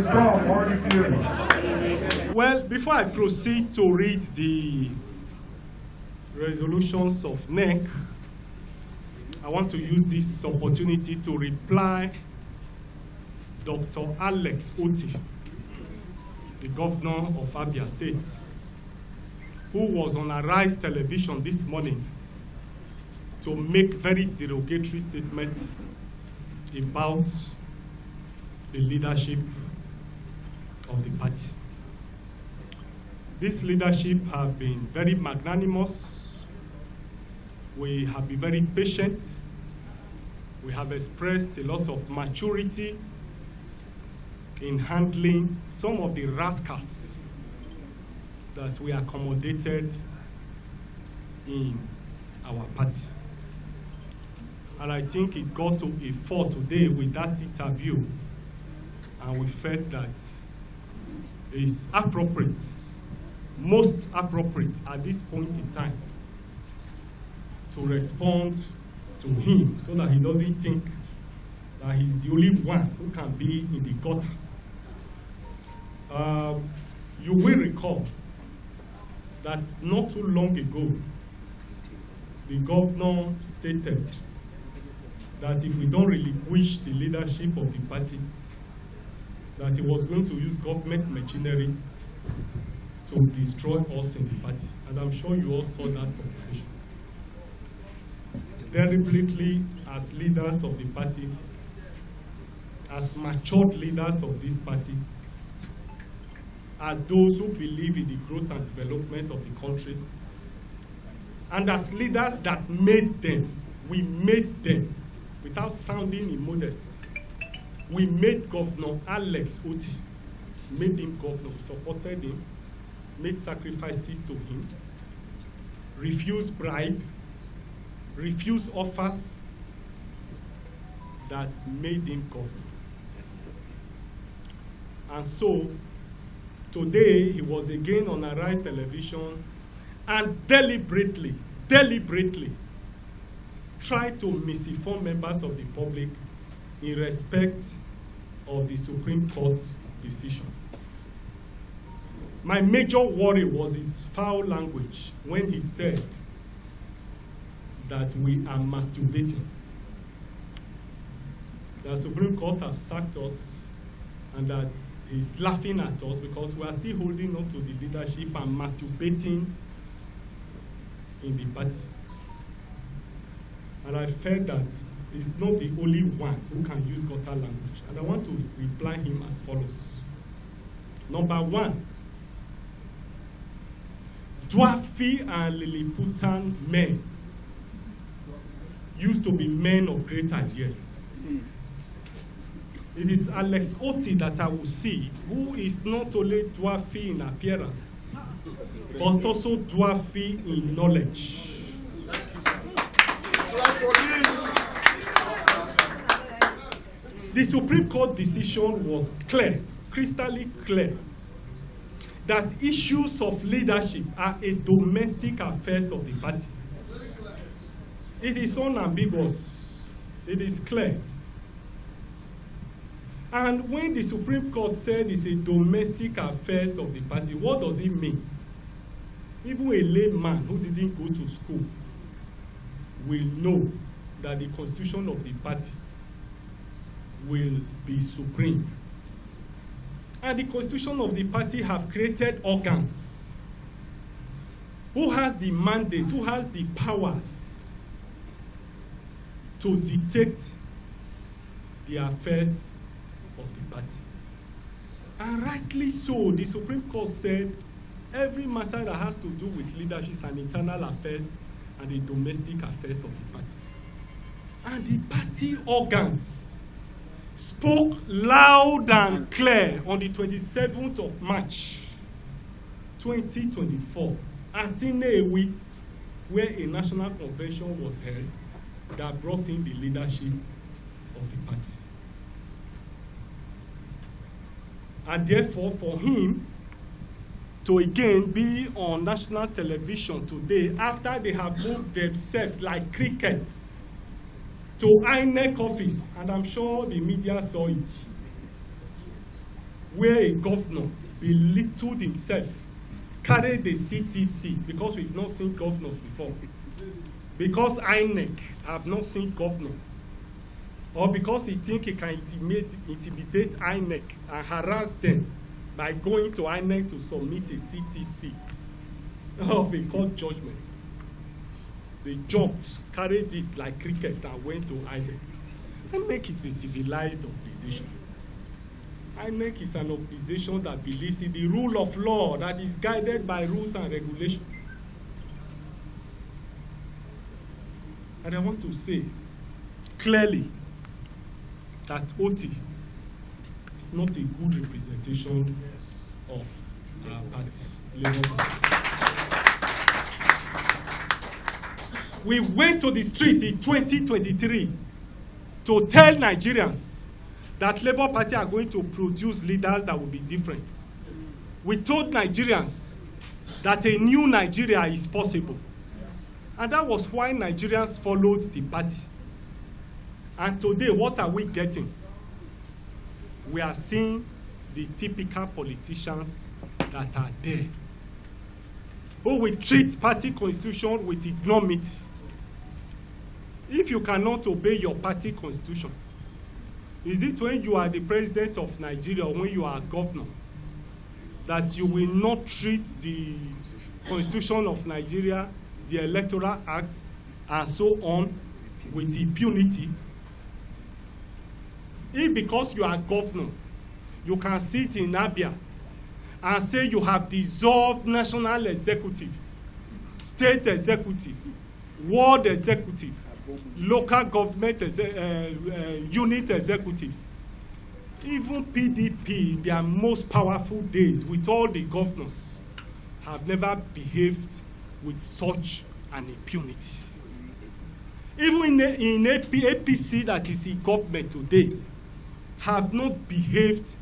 stop all this hearing. Well, before I proceed to read the resolutions of NEC, I want to use this opportunity to reply Dr. Alex Otti, the governor of Abure State, who was on Arise television this morning to make very derogatory statements about the leadership of the party. This leadership have been very magnanimous. We have been very patient. We have expressed a lot of maturity in handling some of the rascals that we accommodated in our party. And I think it got to a fall today with that interview, and we felt that it's appropriate, most appropriate at this point in time, to respond to him so that he doesn't think that he's the only one who can be in the gutter. You will recall that not too long ago, the governor stated that if we don't relinquish the leadership of the party, that he was going to use government machinery to destroy us in the party. And I'm sure you all saw that publication. Deliberately, as leaders of the party, as matured leaders of this party, as those who believe in the growth and development of the country, and as leaders that made them, we made them, without sounding immodest, we made Governor Alex Otti, made him governor, supported him, made sacrifices to him, refused bribe, refused offers that made him governor. And so, today he was again on Arise television and deliberately tried to misinform members of the public in respect of the Supreme Court's decision. My major worry was his foul language when he said that we are masturbating. The Supreme Court have sacked us, and that he's laughing at us because we are still holding on to the leadership and masturbating in the party. And I felt that he's not the only one who can use gutter language. And I want to reply him as follows. Number one, Dwafi and Lilliputian men used to be men of great ideas. It is Alex Otti that I will see, who is not only Dwafi in appearance, but also Dwafi in knowledge. The Supreme Court decision was clear, crystal clear, that issues of leadership are a domestic affairs of the party. It is unambiguous. It is clear. And when the Supreme Court said it's a domestic affairs of the party, what does it mean? Even a layman who didn't go to school will know that the constitution of the party will be supreme. And the constitution of the party have created organs. Who has the mandate, who has the powers to dictate the affairs of the party. And rightly so, the Supreme Court said every matter that has to do with leadership and internal affairs and the domestic affairs of the party. And the party organs spoke loud and clear on the 27th of March, 2024, at Inewi, where a national convention was held that brought in the leadership of the party. And therefore, for him to again be on national television today, after they have moved themselves like crickets to INEC office, and I'm sure the media saw it, where a governor belittled himself, carried the CTC, because we've not seen governors before, because INEC have not seen governor, or because he think he can intimidate INEC and harass them by going to INEC to submit a CTC of a court judgment. They jumped, carried it like cricket and went to INEC. INEC is a civilized organization. INEC is an organization that believes in the rule of law, that is guided by rules and regulations. And I want to say clearly that Otti is not a good representation of our party, Labour Party. We went to the street in 2023 to tell Nigerians that Labour Party are going to produce leaders that will be different. We told Nigerians that a new Nigeria is possible. And that was why Nigerians followed the party. And today, what are we getting? We are seeing the typical politicians that are there, who will treat party constitution with enormity. If you cannot obey your party constitution, is it when you are the president of Nigeria or when you are governor that you will not treat the constitution of Nigeria, the Electoral Act, and so on with impunity? If because you are governor, you can sit in Abure and say you have dissolved national executive, state executive, ward executive, local government unit executive. Even PDP, in their most powerful days, with all the governors, have never behaved with such an impunity. Even in APC that is in government today, have not behaved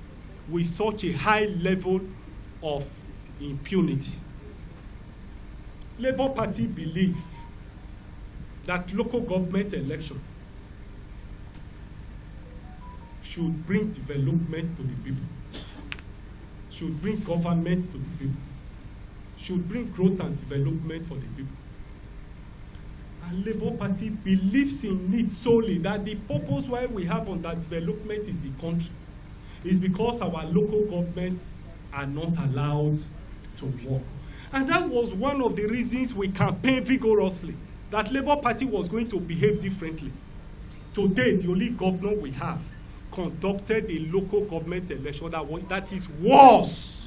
with such a high level of impunity. Labour Party believe that local government election should bring development to the people, should bring government to the people, should bring growth and development for the people. And Labour Party believes in it solely, that the purpose why we have on that development in the country is because our local governments are not allowed to work. And that was one of the reasons we campaigned vigorously, that Labour Party was going to behave differently. Today, the only governor we have conducted a local government election that is worse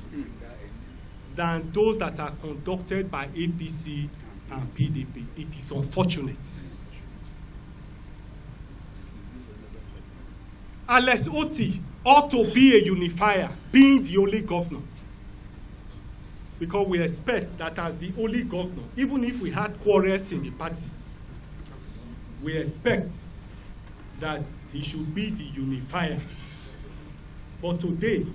than those that are conducted by APC and PDP. It is unfortunate. Alex Otti ought to be a unifier, being the only governor. Because we expect that as the only governor, even if we had quarrels in the party, we expect that he should be the unifier. But today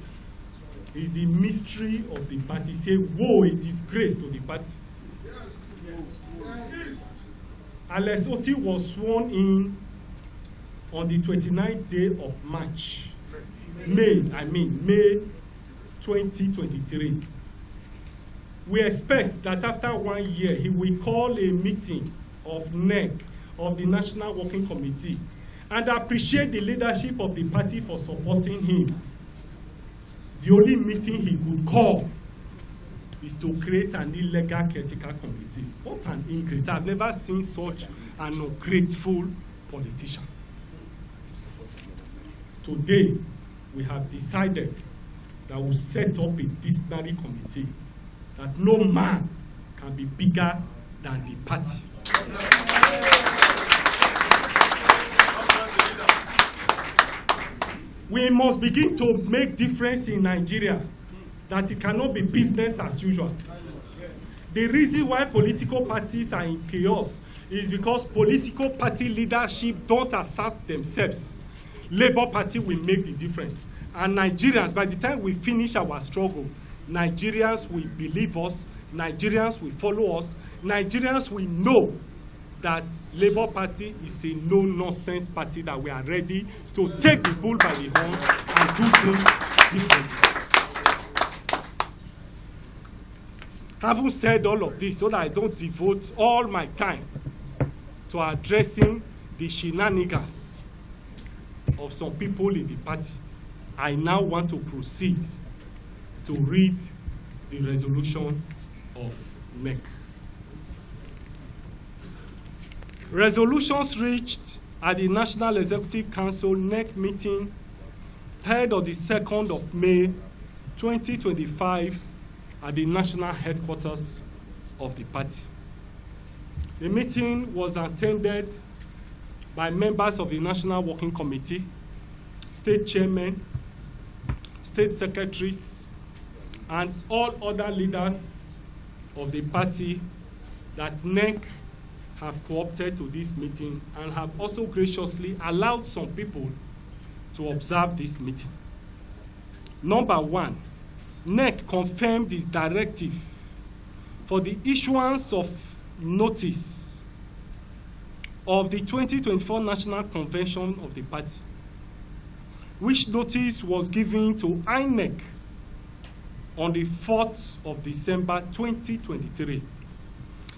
is the mystery of the party. Say, woe, a disgrace to the party. Alex Otti was sworn in on the 29th day of May 2023. We expect that after 1 year, he will call a meeting of NEC, of the National Working Committee, and appreciate the leadership of the party for supporting him. The only meeting he could call is to create an illegal caretaker committee. What an ingrate. I've never seen such an ungrateful politician. Today, we have decided that we'll set up a disciplinary committee, that no man can be bigger than the party. We must begin to make difference in Nigeria, that it cannot be business as usual. The reason why political parties are in chaos is because political party leadership don't accept themselves. Labour Party will make the difference. And Nigerians, by the time we finish our struggle, Nigerians will believe us, Nigerians will follow us, Nigerians will know that Labour Party is a no-nonsense party, that we are ready to take the bull by the horn and do things differently. Having said all of this, so that I don't devote all my time to addressing the shenanigans of some people in the party, I now want to proceed to read the resolution of NEC. Resolutions reached at the National Executive Council NEC meeting held on the 2nd of May 2025 at the national headquarters of the party. The meeting was attended by members of the National Working Committee, state chairmen, state secretaries, and all other leaders of the party that NEC have co-opted to this meeting and have also graciously allowed some people to observe this meeting. Number one, NEC confirmed its directive for the issuance of notice of the 2024 National Convention of the party, which notice was given to INEC on the 4th of December 2023.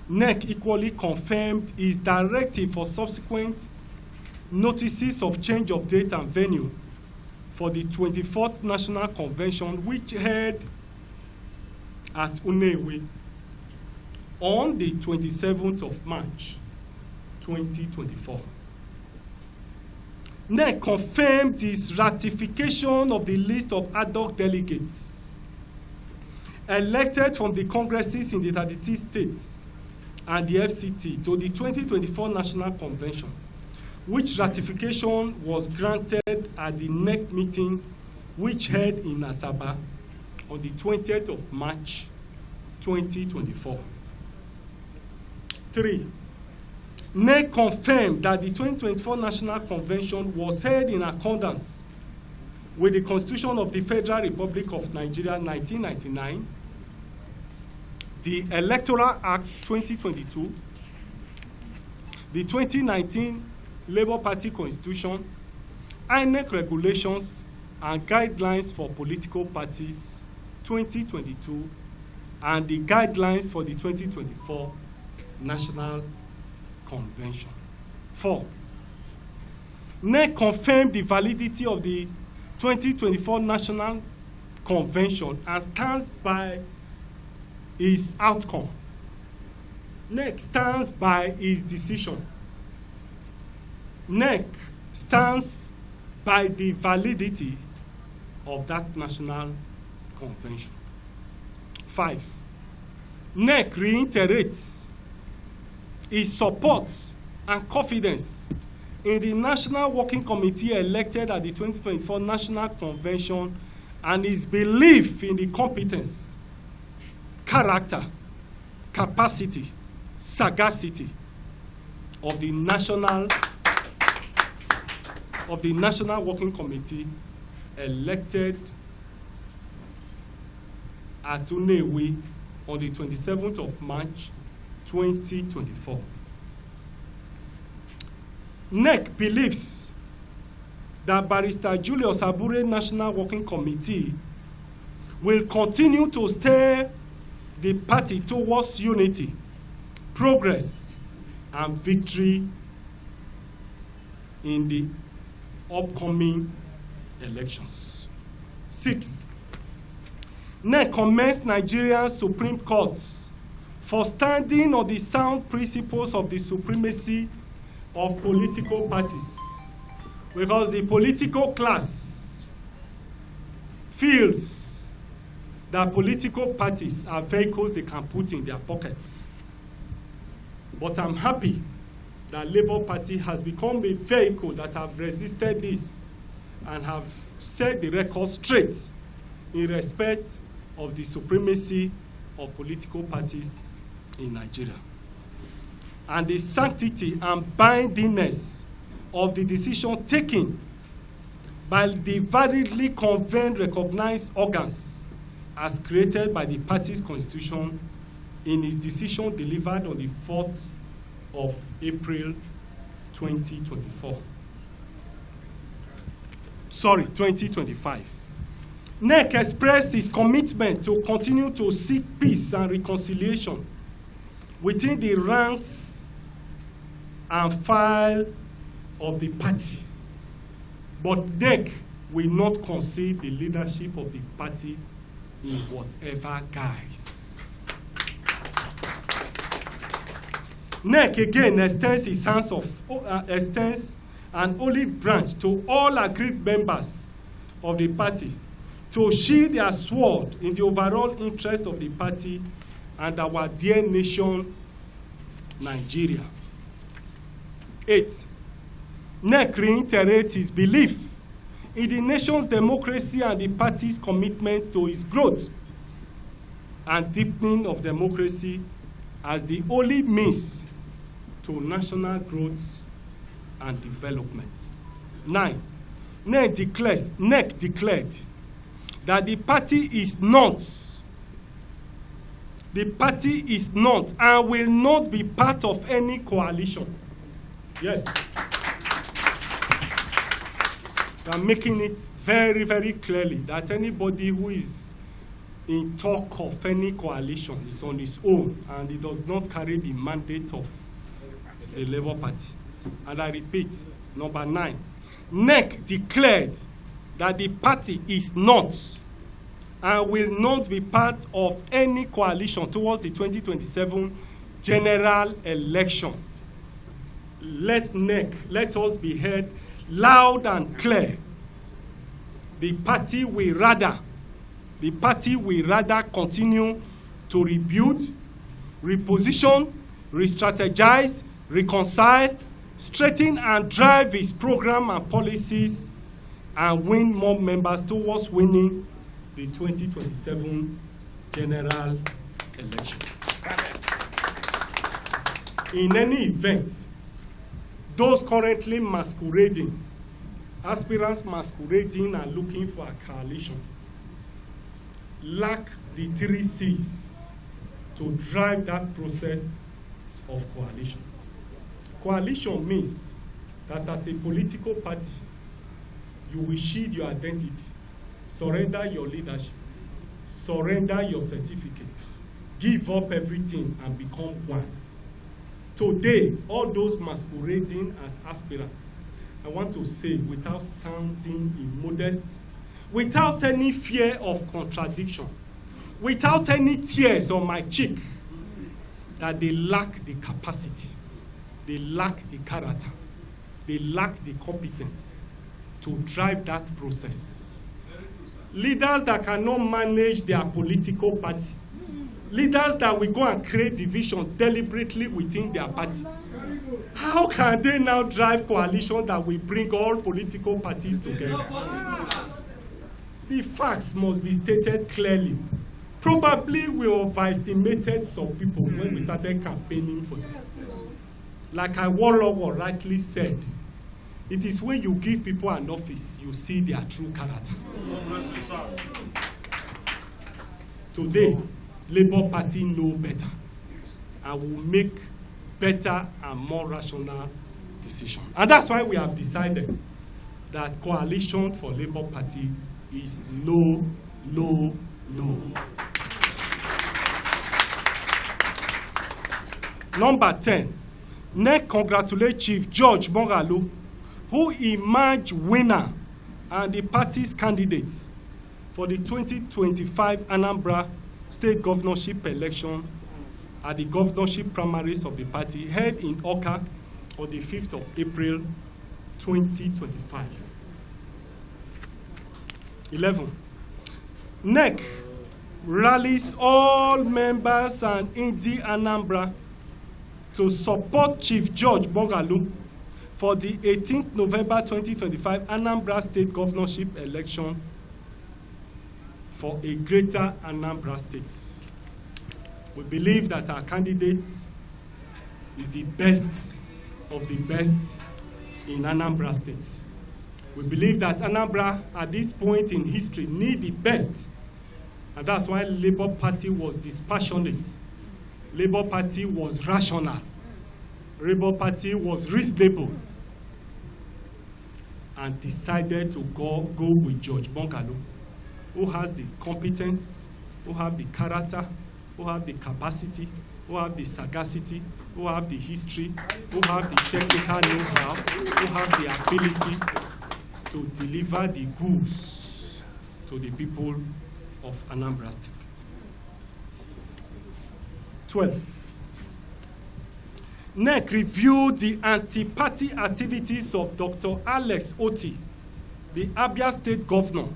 NEC equally confirmed its directive for subsequent notices of change of date and venue for the 24th National Convention, which held at Unewi on the 27th of March 2024. NEC confirmed its ratification of the list of ad hoc delegates elected from the congresses in the 36 states and the FCT to the 2024 National Convention, which ratification was granted at the NEC meeting which held in Asaba on the 20th of March 2024. 3. NEC confirmed that the 2024 National Convention was held in accordance with the Constitution of the Federal Republic of Nigeria 1999, the Electoral Act 2022, the 2019 Labour Party Constitution, INEC regulations and guidelines for political parties 2022, and the guidelines for the 2024 National Convention. 4. NEC confirmed the validity of the 2024 National Convention and stands by its outcome. NEC stands by its decision. NEC stands by the validity of that National Convention. 5. NEC reiterates its support and confidence in the National Working Committee elected at the 2024 National Convention and its belief in the competence, character, capacity, sagacity of the National Working Committee elected at Unewi on the 27th of March 2024. NEC believes that Barrister Julius Abure National Working Committee will continue to steer the party towards unity, progress, and victory in the upcoming elections. 6. NEC commends Nigerian Supreme Court for standing on the sound principles of the supremacy of political parties, because the political class feels that political parties are vehicles they can put in their pockets. But I'm happy that Labour Party has become a vehicle that have resisted this and have set the record straight in respect of the supremacy of political parties in Nigeria, and the sanctity and bindingness of the decision taken by the validly convened recognized organs as created by the party's constitution in its decision delivered on the 4th of April 2025. NEC expressed its commitment to continue to seek peace and reconciliation within the ranks and file of the party. But NEC will not concede the leadership of the party in whatever guise. NEC again extends an olive branch to all agreed members of the party to sheathe their sword in the overall interest of the party and our dear nation, Nigeria. 8. NEC reiterates its belief in the nation's democracy and the party's commitment to its growth and deepening of democracy as the only means to national growth and development. 9. NEC declared that the party is not and will not be part of any coalition. Yes. I'm making it very, very clearly that anybody who is in talk of any coalition is on his own and he does not carry the mandate of the Labour Party. And I repeat, number 9, NEC declared that the party is not and will not be part of any coalition towards the 2027 general election. Let us be heard loud and clear. The party will rather continue to rebuild, reposition, re-strategize, reconcile, straighten and drive its program and policies and win more members towards winning the 2027 general election. In any event, those currently masquerading, aspirants masquerading and looking for a coalition, lack the 3 C's to drive that process of coalition. Coalition means that as a political party, you will shield your identity, surrender your leadership, surrender your certificate, give up everything and become one. Today, all those masquerading as aspirants, I want to say without sounding immodest, without any fear of contradiction, without any tears on my cheek, that they lack the capacity, they lack the character, they lack the competence to drive that process. Leaders that cannot manage their political party, leaders that will go and create division deliberately within their party. How can they now drive coalition that will bring all political parties together? The facts must be stated clearly. Probably we overestimated some people when we started campaigning for this. Like Awolowo rightly said, it is when you give people an office, you see their true character. Today, Labour Party know better and will make better and more rational decisions. And that's why we have decided that coalition for Labour Party is no, no, no. Number 10, NEC congratulates Chief George Moghalu, who emerged winner and the party's candidates for the 2025 Anambra State Governorship election at the governorship primaries of the party held in Awka on the 5th of April 2025. 11. NEC rallies all members and Indi Anambra to support Chief George Moghalu for the 18th November 2025 Anambra State Governorship election for a greater Anambra State. We believe that our candidate is the best of the best in Anambra State. We believe that Anambra, at this point in history, needs the best. And that's why Labour Party was dispassionate. Labour Party was rational. Labour Party was reasonable. And decided to go with George Moghalu, who has the competence, who have the character, who have the capacity, who have the sagacity, who have the history, who have the technical know-how, who have the ability to deliver the goods to the people of Anambra State. 12. NEC reviewed the anti-party activities of Dr. Alex Otti, the Abure State Governor,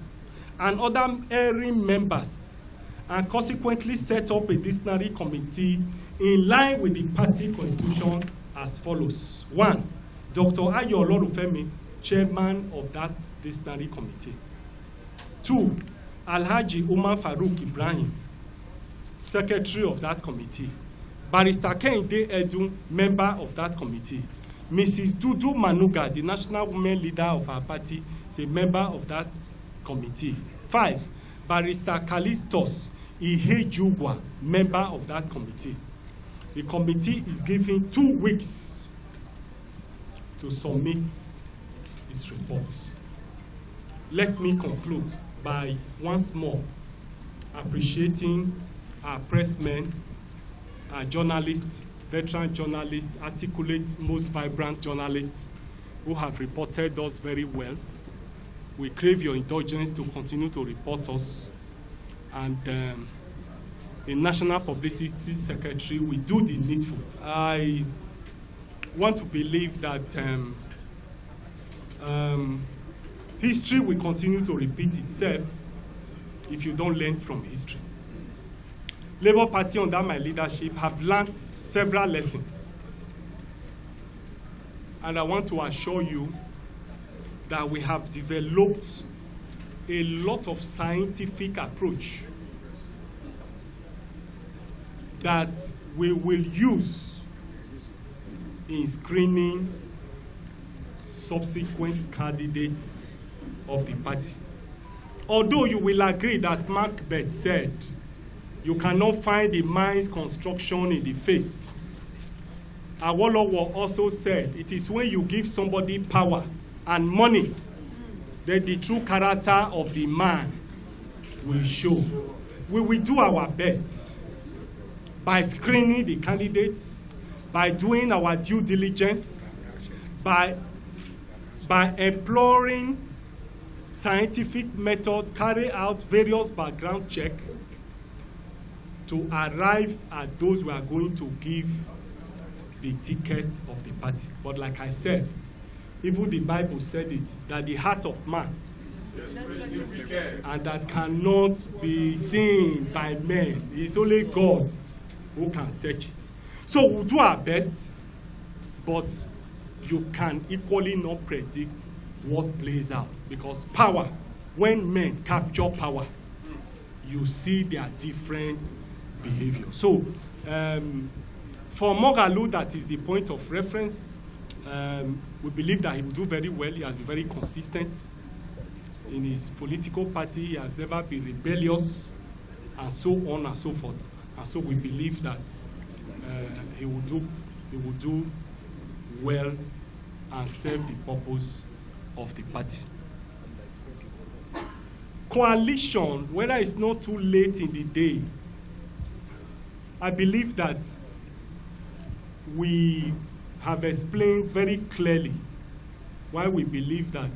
and other erring members, and consequently set up a disciplinary committee in line with the party constitution as follows. 1. Dr. Ayo Olorunfemi, chairman of that disciplinary committee. 2. Alhaji Umar Farouk Ibrahim, secretary of that committee. Barrister Kehinde Edun, member of that committee. Mrs. Dudu Manuga, the national women leader of our party, is a member of that committee. 5. Barrister Kalistos Ihejugwa, member of that committee. The committee is given 2 weeks to submit its reports. Let me conclude by once more appreciating our pressmen, our journalists, veteran journalists, articulate, most vibrant journalists who have reported us very well. We crave your indulgence to continue to report us. And the National Publicity Secretary will do the needful. I want to believe that history will continue to repeat itself if you don't learn from history. Labour Party under my leadership have learned several lessons. And I want to assure you that we have developed a lot of scientific approach that we will use in screening subsequent candidates of the party. Although you will agree that Macbeth said, you cannot find a man's construction in the face. Awolowo also said, it is when you give somebody power and money that the true character of the man will show. We will do our best by screening the candidates, by doing our due diligence, by employing scientific method, carry out various background checks to arrive at those we are going to give the ticket of the party. But like I said, even the Bible said it, that the heart of man, and that cannot be seen by men. It's only God who can search it. So we'll do our best, but you can equally not predict what plays out. Because power, when men capture power, you see their different behavior. So for Moghalu, that is the point of reference. We believe that he will do very well. He has been very consistent in his political party. He has never been rebellious, and so on and so forth. And so we believe that he will do well and serve the purpose of the party. Coalition, whether it's not too late in the day, I believe that we have explained very clearly why we believe that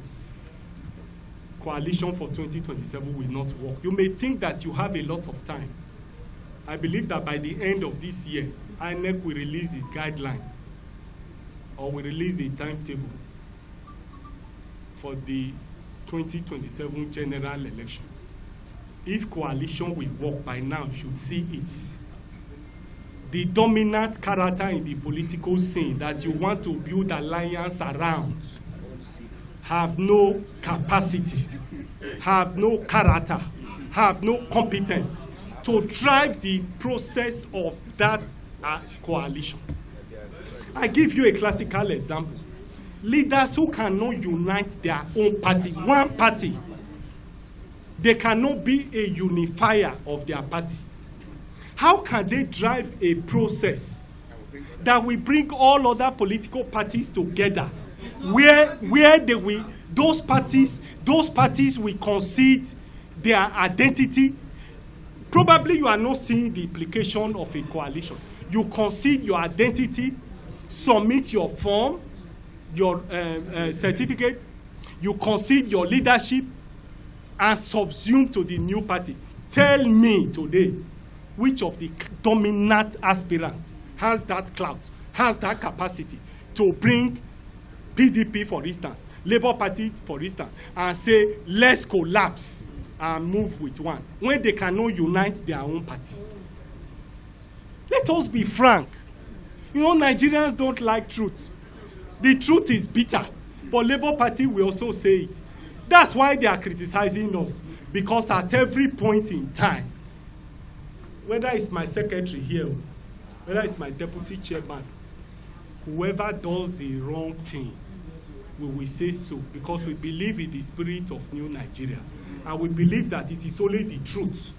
coalition for 2027 will not work. You may think that you have a lot of time. I believe that by the end of this year, INEC will release its guideline or will release the timetable for the 2027 general election. If coalition will work by now, you should see it. The dominant character in the political scene that you want to build alliance around have no capacity, have no character, have no competence to drive the process of that coalition. I give you a classical example. Leaders who cannot unite their own party, one party, they cannot be a unifier of their party. How can they drive a process that will bring all other political parties together, where those parties will concede their identity. Probably you are not seeing the implication of a coalition. You concede your identity, submit your form, your certificate, you concede your leadership, and subsume to the new party. Tell me today, which of the dominant aspirants has that clout, has that capacity to bring PDP, for instance, Labour Party, for instance, and say, let's collapse and move with one, when they cannot unite their own party. Let us be frank. You know, Nigerians don't like truth. The truth is bitter, but Labour Party will also say it. That's why they are criticizing us, because at every point in time, whether it's my secretary here, whether it's my deputy chairman, whoever does the wrong thing, we will say so, because we believe in the spirit of new Nigeria. And we believe that it is only the truth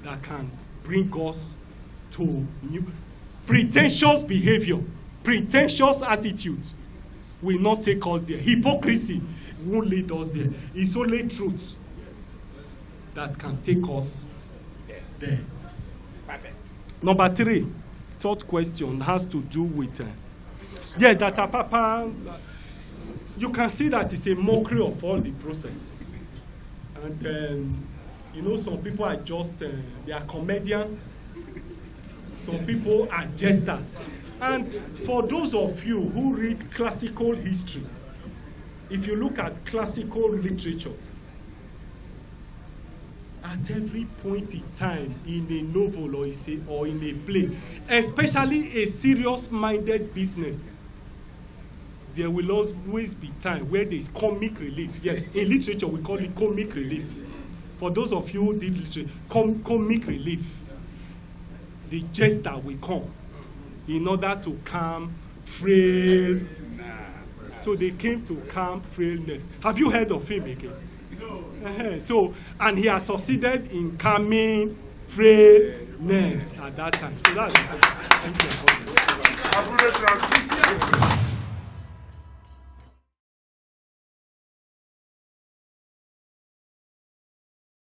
that can bring us to new. Pretentious behavior, pretentious attitude will not take us there. Hypocrisy won't lead us there. It's only truth that can take us there. Perfect. Number 3, third question has to do with that Papa. You can see that it's a mockery of all the process. And you know, some people are just they are comedians. Some people are jesters. And for those of you who read classical history, if you look at classical literature, at every point in time in a novel or in a play, especially a serious-minded business, there will always be time where there is comic relief. Yes, in literature we call it comic relief. For those of you who did literature, comic relief. The jester will come in order to calm frail. So they came to calm frailness. Have you heard of him again? No. So, and he has succeeded in calming frailness at that time. So that's the point. Thank you.